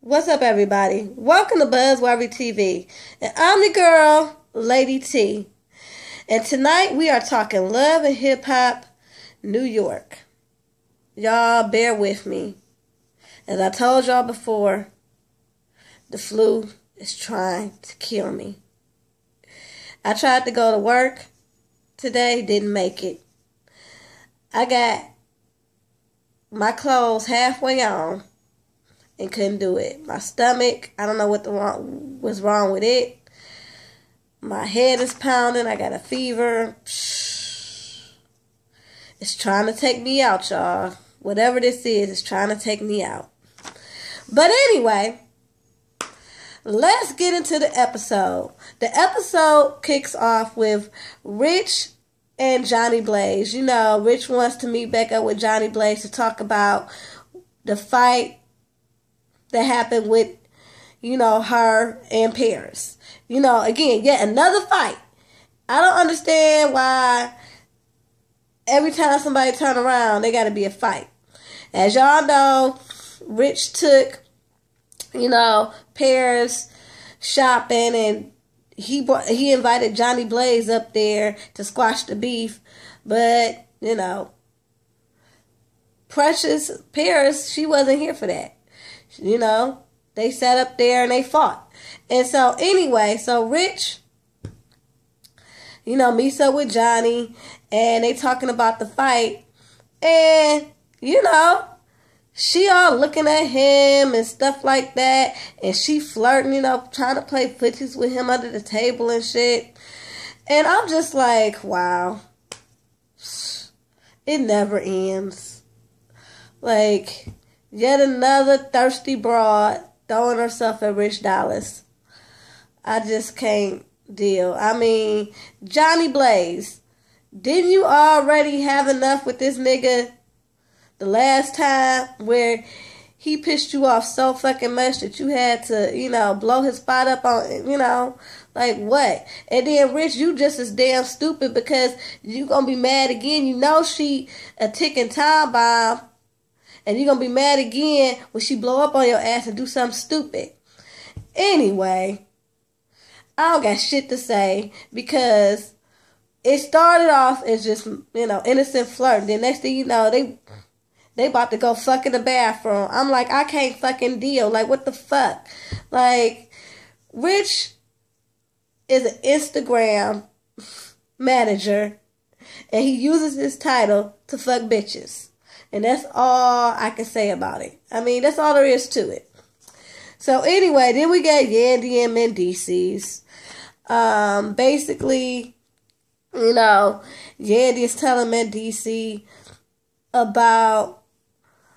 What's up, everybody? Welcome to Buzzworthy TV. And I'm the girl, Lady T. And tonight we are talking love and hip hop, New York. Y'all bear with me. As I told y'all before, the flu is trying to kill me. I tried to go to work today, didn't make it. I got my clothes halfway on and couldn't do it. My stomach, I don't know what was wrong with it. My head is pounding. I got a fever. It's trying to take me out, y'all. Whatever this is, it's trying to take me out. But anyway, let's get into the episode. The episode kicks off with Rich and Johnny Blaze. You know, Rich wants to meet back up with Johnny Blaze to talk about the fight that happened with, her and Paris. Again, yet another fight. I don't understand why every time somebody turn around, they got to be a fight. As y'all know, Rich took, Paris shopping, and he invited Johnny Blaze up there to squash the beef. But, Precious Paris, she wasn't here for that. They sat up there and they fought. And so anyway, Rich, meets up with Johnny and they talking about the fight. And, she all looking at him and stuff like that. And she flirting, trying to play footsies with him under the table and shit. And I'm just like, wow. It never ends. Like, yet another thirsty broad throwing herself at Rich Dallas. I just can't deal. I mean, Johnny Blaze, didn't you already have enough with this nigga the last time where he pissed you off so fucking much that you had to, blow his spot up on, like what? And then Rich, you just as damn stupid because you gonna be mad again. She a ticking time bomb. And you're going to be mad again when she blow up on your ass and do something stupid. Anyway, I don't got shit to say because it started off as just, innocent flirt. Then next thing you know, they about to go fuck in the bathroom. I'm like, I can't fucking deal. Like, what the fuck? Like, Rich is an Instagram manager and he uses his title to fuck bitches. And that's all I can say about it. I mean, that's all there is to it. So anyway, then we got Yandy and Mendeecees. Basically, Yandy is telling Mendeecees about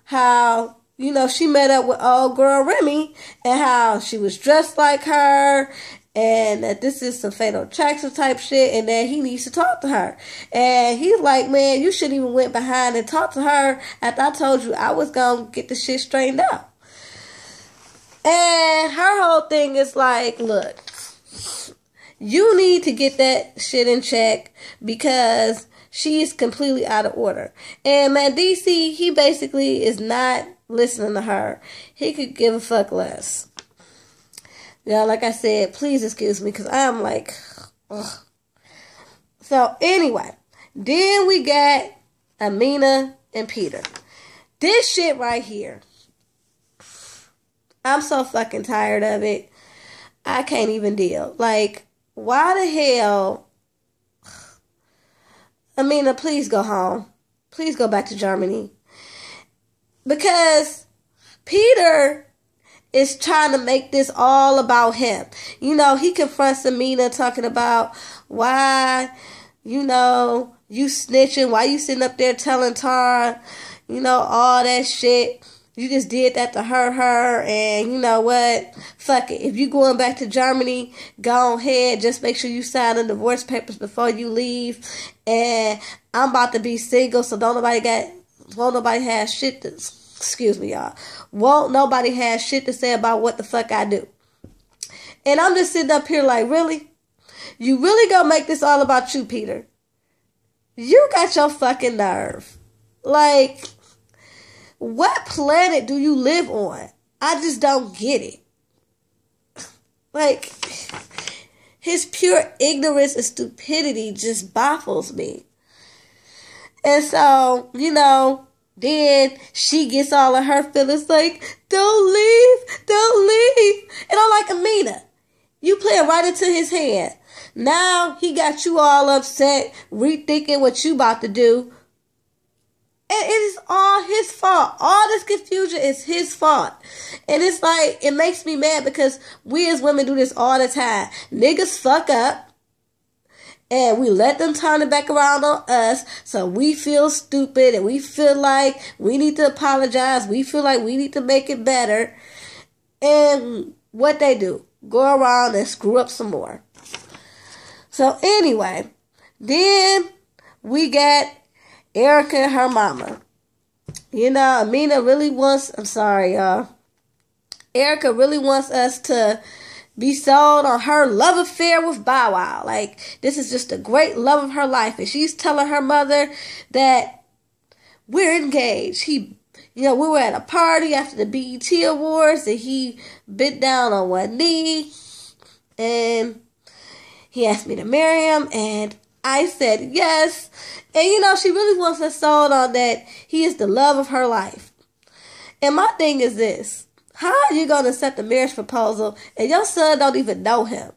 how, she met up with old girl Remy and how she was dressed like her and that this is some fatal attraction type shit and that he needs to talk to her. And he's like, man, you shouldn't even went behind and talked to her after I told you I was going to get the shit straightened out. And her whole thing is like, look, you need to get that shit in check because she's completely out of order. And Mendeecees, he basically is not listening to her. He could give a fuck less. Yeah, like I said, please excuse me because I'm like, ugh. So anyway, then we got Amina and Peter. This shit right here, I'm so fucking tired of it. I can't even deal. Like, why the hell? Amina, please go home. Please go back to Germany. Because Peter is trying to make this all about him. He confronts Amina talking about why, you snitching, why you sitting up there telling Tyra, all that shit. You just did that to hurt her, and you know what? Fuck it. If you going back to Germany, go ahead. Just make sure you sign the divorce papers before you leave. And I'm about to be single, so won't nobody have shit to... Excuse me, y'all. Won't nobody have shit to say about what the fuck I do. And I'm just sitting up here like, really? You really gonna make this all about you, Peter? You got your fucking nerve. Like, what planet do you live on? I just don't get it. Like, his pure ignorance and stupidity just baffles me. And so, then she gets all of her feelings like, don't leave. And I'm like, Amina, you playing right into his hand. Now he got you all upset, rethinking what you about to do. And it is all his fault. All this confusion is his fault. And it's like, it makes me mad because we as women do this all the time. Niggas fuck up. And we let them turn it back around on us. So we feel stupid. And we feel like we need to apologize. We feel like we need to make it better. And what they do, go around and screw up some more. So anyway, then we got Erica and her mama. Amina really wants, I'm sorry, y'all. Erica really wants us to be sold on her love affair with Bow Wow. Like, this is just a great love of her life. And she's telling her mother that we're engaged. We were at a party after the BET Awards and he bent down on one knee and he asked me to marry him and I said yes. And she really wants us sold on that he is the love of her life. And my thing is this. How are you going to accept a marriage proposal and your son don't even know him?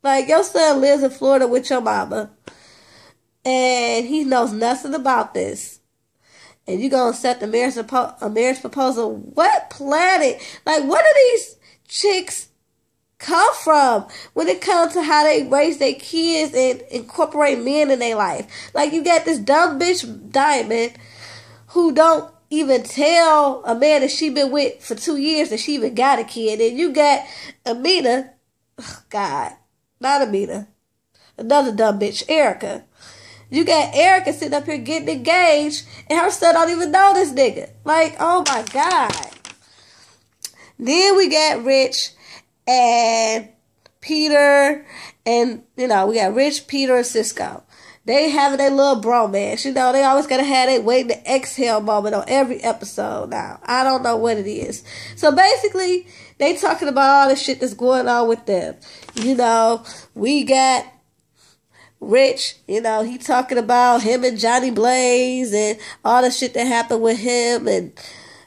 Like, your son lives in Florida with your mama and he knows nothing about this. And you going to accept a marriage proposal? What planet? Like, where do these chicks come from when it comes to how they raise their kids and incorporate men in their life? Like, you got this dumb bitch Diamond who don't even tell a man that she been with for 2 years that she even got a kid. And you got Amina, God, not Amina, another dumb bitch, Erica. You got Erica sitting up here getting engaged and her son don't even know this nigga. Like, oh my God. Then we got Rich and Peter, and we got Rich, Peter, and Cisco. They having their little bromance. They always gotta have that waiting to exhale moment on every episode now. I don't know what it is. So basically, they talking about all the shit that's going on with them. We got Rich, he talking about him and Johnny Blaze and all the shit that happened with him and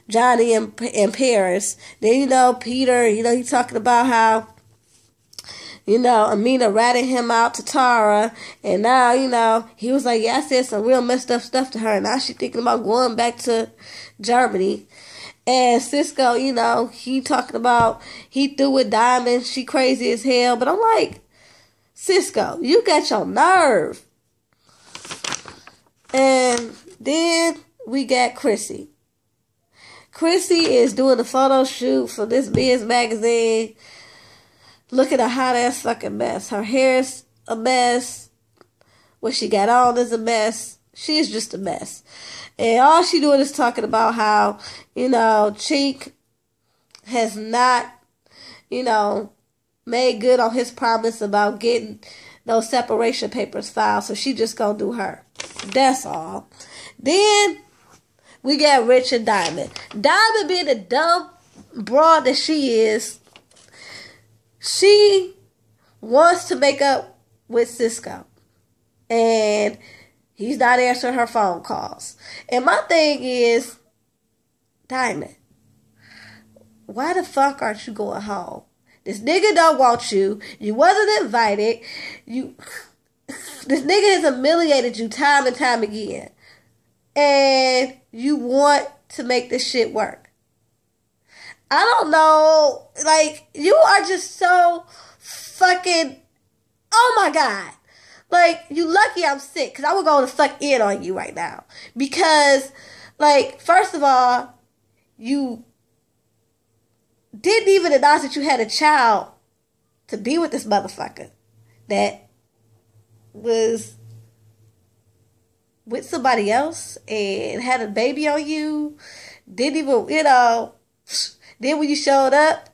Johnny and Paris. Then, Peter, he talking about how, Amina ratted him out to Tara. And now, he was like, yeah, I said some real messed up stuff to her. And now she thinking about going back to Germany. And Cisco, he talking about he threw with Diamond. She crazy as hell. But I'm like, Cisco, you got your nerve. And then we got Chrissy. Chrissy is doing a photo shoot for this Men's magazine. Look at a hot ass fucking mess. Her hair's a mess. What she got on is a mess. She's just a mess. And all she doing is talking about how, Chink has not, made good on his promise about getting those separation papers filed. So she just gonna do her. That's all. Then we got Rich and Diamond. Diamond, being the dumb broad that she is, she wants to make up with Cisco. And he's not answering her phone calls. And my thing is, Diamond, why the fuck aren't you going home? This nigga don't want you. You wasn't invited. This nigga has humiliated you time and time again. And you want to make this shit work. I don't know. Like, you are just so fucking, oh my God. Like, you lucky I'm sick, because I would go to fuck in on you right now. Because, like, first of all, you didn't even announce that you had a child to be with this motherfucker that was with somebody else and had a baby on you. Didn't even, then when you showed up,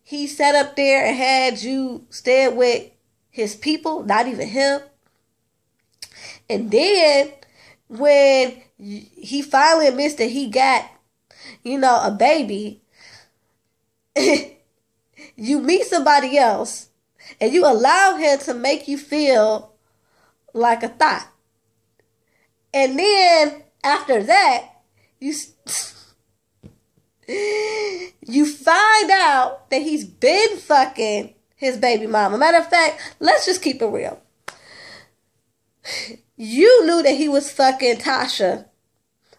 he sat up there and had you staying with his people, not even him. And then when he finally admits that he got, a baby, you meet somebody else and you allow him to make you feel like a thought. And then after that, you find out that he's been fucking his baby mama. Matter of fact, let's just keep it real. You knew that he was fucking Tasha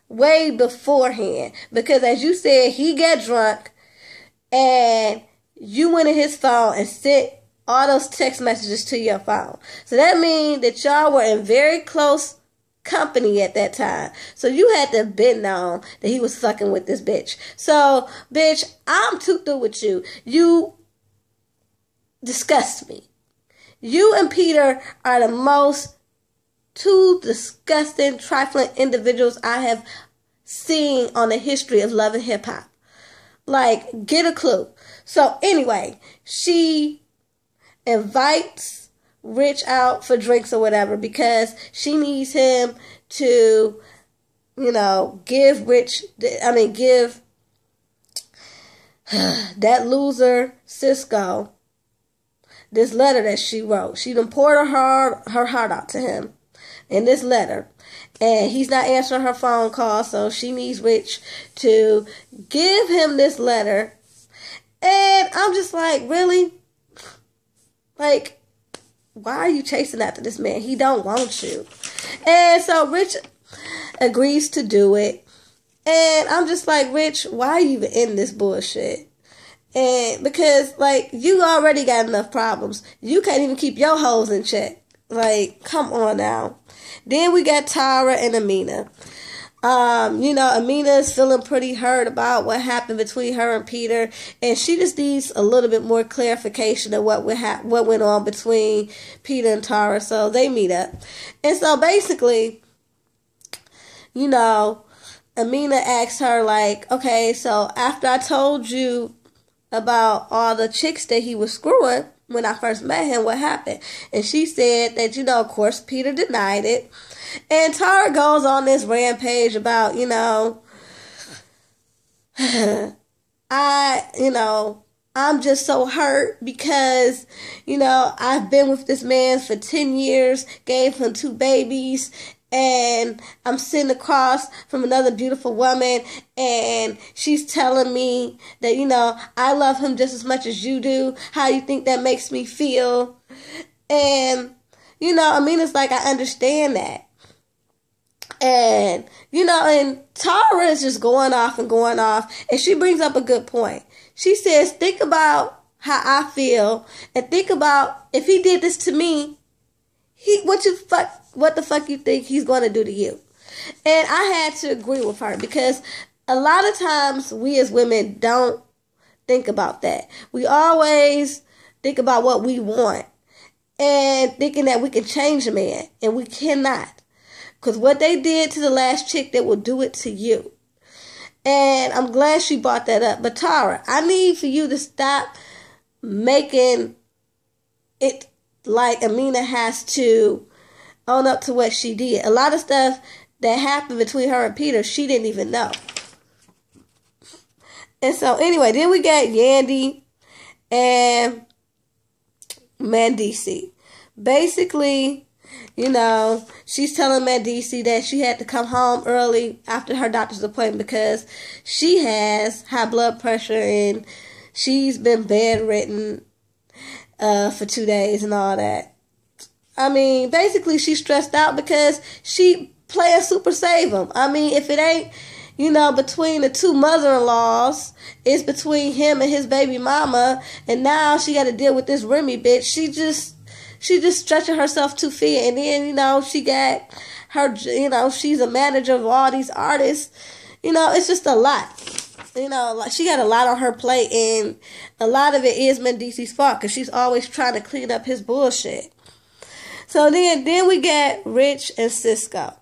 way beforehand. Because as you said, he got drunk and you went in his phone and sent all those text messages to your phone. So that means that y'all were in very close company at that time. So you had to have been known that he was fucking with this bitch. So, bitch, I'm too through with you. You disgust me. You and Peter are the most two disgusting, trifling individuals I have seen on the history of Love and Hip Hop. Like, get a clue. So anyway, she invites Rich out for drinks or whatever because she needs him to, give that loser Cisco this letter that she wrote. She done poured her heart out to him in this letter. And he's not answering her phone call, so she needs Rich to give him this letter. And I'm just like, really? Like, why are you chasing after this man? He don't want you. And so Rich agrees to do it. And I'm just like, Rich, why are you even in this bullshit? And because, like, you already got enough problems. You can't even keep your hoes in check. Like, come on now. Then we got Tyra and Amina. Amina is feeling pretty hurt about what happened between her and Peter, and she just needs a little bit more clarification of what went on between Peter and Tyra. So they meet up, and so basically, Amina asks her like, "Okay, so after I told you about all the chicks that he was screwing when I first met him, what happened?" And she said that of course Peter denied it. And Tara goes on this rampage about, I'm just so hurt because, I've been with this man for 10 years, gave him 2 babies, and I'm sitting across from another beautiful woman, and she's telling me that, I love him just as much as you do. How you think that makes me feel? And, Amina's like, I understand that. And, and Tara is just going off, and she brings up a good point. She says, think about how I feel, and think about if he did this to me, what the fuck you think he's going to do to you? And I had to agree with her because a lot of times we as women don't think about that. We always think about what we want and thinking that we can change a man, and we cannot. Because what they did to the last chick, they will do it to you. And I'm glad she brought that up. But Tara, I need for you to stop making it like Amina has to own up to what she did. A lot of stuff that happened between her and Peter, she didn't even know. And so anyway, then we got Yandy and Mandisi. Basically, she's telling Mandisi that she had to come home early after her doctor's appointment because she has high blood pressure and she's been bedridden for 2 days and all that. I mean, basically she's stressed out because she playing super save 'em. I mean, if it ain't, between the 2 mother-in-laws, it's between him and his baby mama, and now she got to deal with this Remy bitch. She just stretching herself too thin. And then, she got her, she's a manager of all these artists. It's just a lot. Like she got a lot on her plate, and a lot of it is Mandisi's fault because she's always trying to clean up his bullshit. So then we get Rich and Cisco.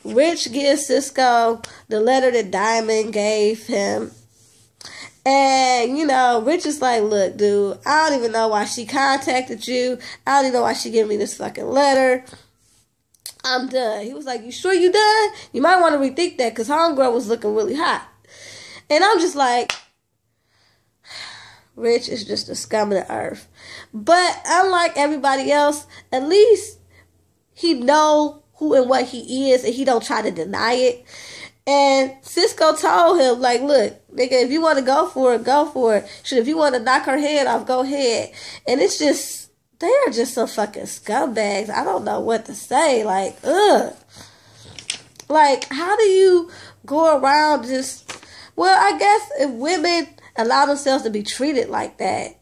Rich gives Cisco the letter that Diamond gave him. And, Rich is like, look, dude, I don't even know why she contacted you. I don't even know why she gave me this fucking letter. I'm done. He was like, you sure you done? You might want to rethink that because homegirl was looking really hot. And I'm just like, Rich is just a scum of the earth. But unlike everybody else, at least he know who and what he is, and he don't try to deny it. And Cisco told him, like, look, nigga, if you want to go for it, go for it. Shit, if you want to knock her head off, go ahead. And it's just, they are just some fucking scumbags. I don't know what to say. Like, ugh. Like, how do you go around just, well, I guess if women allow themselves to be treated like that,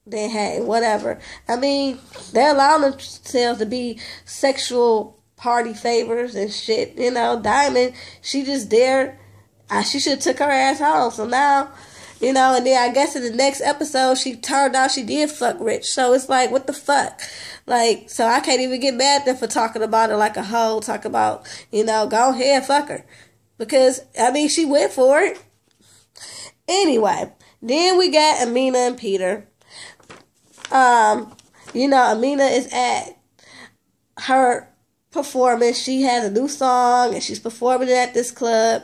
then hey, whatever. I mean, they're allowing themselves to be sexual party favors and shit. You know, Diamond, she just there. She should have took her ass home. So now, you know, and then I guess in the next episode, she turned out she did fuck Rich. So it's like, what the fuck? Like, so I can't even get mad at them for talking about her like a hoe. Talk about, you know, go ahead, fuck her. Because, I mean, she went for it. Anyway, then we got Amina and Peter. You know, Amina is at her performance. She has a new song and she's performing it at this club.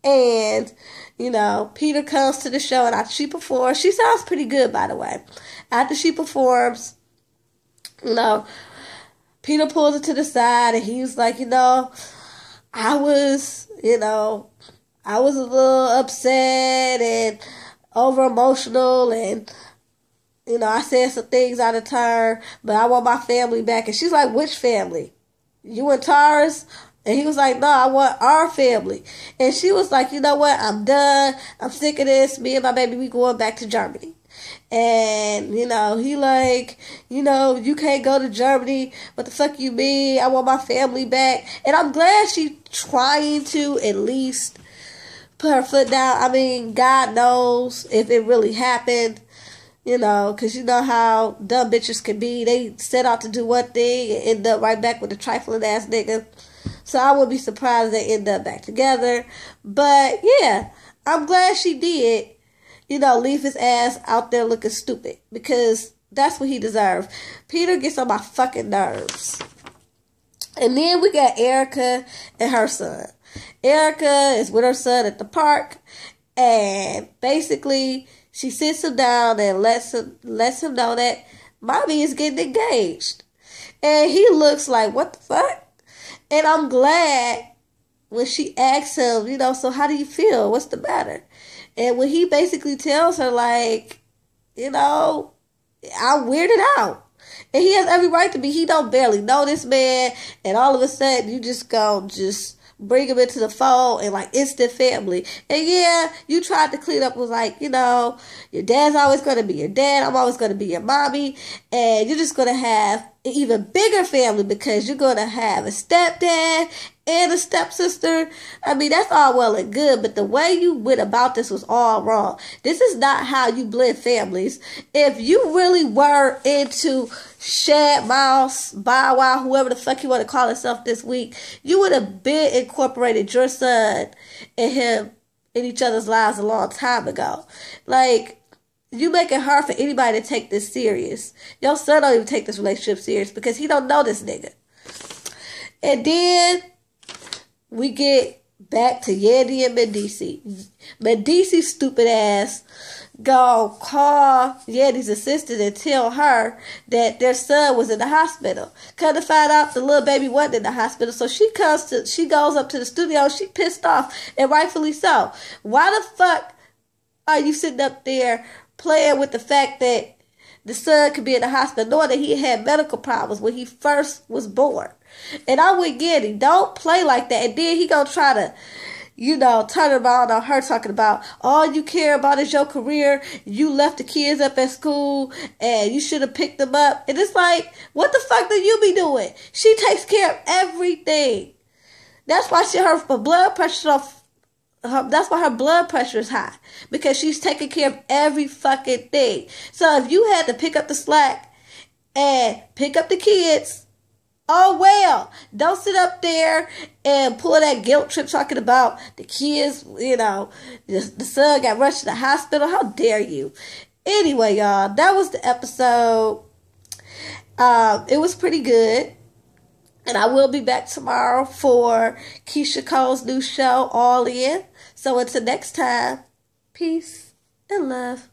And, you know, Peter comes to the show, and after she performs, she sounds pretty good, by the way. After she performs, you know, Peter pulls her to the side, and he's like, you know, I was a little upset and over emotional, and, you know, I said some things out of turn, but I want my family back. And she's like, which family? You and Tara's? And he was like, no, I want our family. And she was like, you know what? I'm done. I'm sick of this. Me and my baby, we going back to Germany. And, you know, he like, you know, you can't go to Germany. What the fuck you mean? I want my family back. And I'm glad she's trying to at least put her foot down. I mean, God knows if it really happened. You know, because you know how dumb bitches can be. They set out to do one thing and end up right back with a trifling ass nigga. So I wouldn't be surprised they end up back together. But yeah, I'm glad she did, you know, leave his ass out there looking stupid. Because that's what he deserved. Peter gets on my fucking nerves. And then we got Erica and her son. Erica is with her son at the park. And basically, she sits him down and lets him know that mommy is getting engaged. And he looks like, what the fuck? And I'm glad when she asks him, you know, so how do you feel? What's the matter? And when he basically tells her, like, you know, I'm weirded out. And he has every right to be. He don't barely know this man. And all of a sudden, you just go, just bring him into the fold and like instant family. And yeah, you tried to clean up, was like, you know, your dad's always going to be your dad. I'm always going to be your mommy. And you're just going to have an even bigger family because you're going to have a stepdad and a stepsister. I mean, that's all well and good, but the way you went about this was all wrong. This is not how you blend families. If you really were into Shad Mouse, Bow Wow, whoever the fuck you want to call yourself this week, you would have been incorporated your son and him in each other's lives a long time ago. Like, you make it hard for anybody to take this serious. Your son don't even take this relationship serious because he don't know this nigga. And then we get back to Yandy and Medici. Medici's stupid ass go call Yandy's assistant and tell her that their son was in the hospital. Come to find out the little baby wasn't in the hospital. So she goes up to the studio. She pissed off, and rightfully so. Why the fuck are you sitting up there playing with the fact that the son could be in the hospital, knowing that he had medical problems when he first was born? And I would get it. Don't play like that. And then he gonna try to, you know, turn around on her talking about all you care about is your career. You left the kids up at school and you should have picked them up. And it's like, what the fuck do you be doing? She takes care of everything. That's why her blood pressure that's why her blood pressure is high. Because she's taking care of every fucking thing. So if you had to pick up the slack and pick up the kids, oh well. Don't sit up there and pull that guilt trip talking about the kids, you know, the son got rushed to the hospital. How dare you? Anyway, y'all, that was the episode. It was pretty good. And I will be back tomorrow for Keisha Cole's new show, All In. So until next time, peace and love.